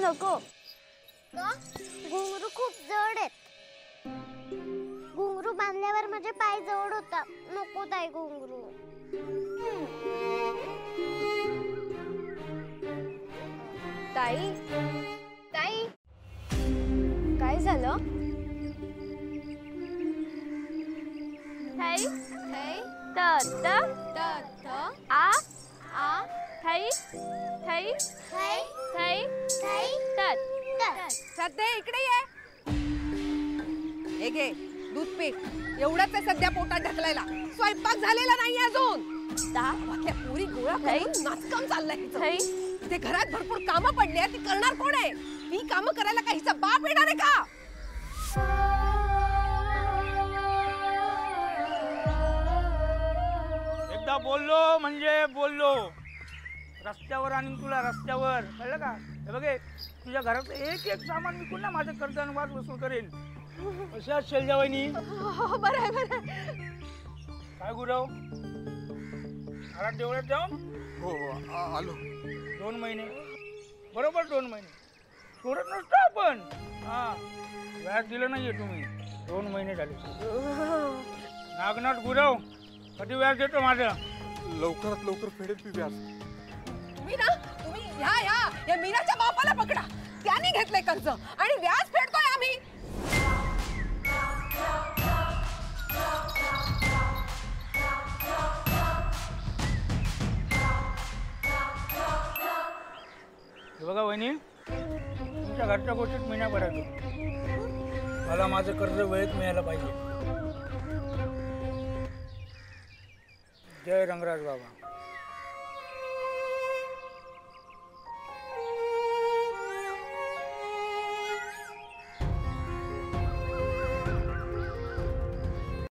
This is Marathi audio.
नको. घुंगरू खूप जड आहेत. घुंगरू बांधल्यावर माझे पाय जड होतात. नको ताई घुंगरू. ताई ताई काय झालं? ताई थै त त त थ आ आ थै थै थै थै थै त त. सध्या इकडे ये. हे घे दूध पी. एवढंच आहे सध्या पोटात ढकलायला. स्वयंपाक झालेला नाही अजून. त्या पुरी गोळा करून नाचकाम चाललंय हिचं. थै इथे घरात भरपूर कामं पडली आहेत. ती करणार कोण आहे? ही कामं करायला का हिचा बाप येणार आहे का? एकदा बोललो म्हणजे बोललो. रस्त्यावर आणि तुला रस्त्यावर कळलं का? हे बघे तुझ्या घरात एक एक सामान विकून ना माझं कर्ज आणि वाद वसूल करेल. कशा शेलजा वहिनी? बरं आहे बरं आहे. काय गुरव घरात देवळात जाऊन? हो आलो. 2 महिने बरोबर 2 महिने सोडत नसतो आपण. हा व्याज दिलं नाहीये तुम्ही. 2 महिने झाले. नागनाथ गुरव कधी व्याज देतो माझं? लवकरात लवकर फेडेल मी व्याज. तुम्ही या मीराच्या बापाला पकडा. त्याने घेतलंय कर्ज आणि व्याज फेडतोय आम्ही. हे बघा वहिनी तुमच्या घरच्या गोष्टीत मी नाही पडायचो. मला माझं कर्ज वेळेत मिळायला पाहिजे. जय रंगराज बाबा.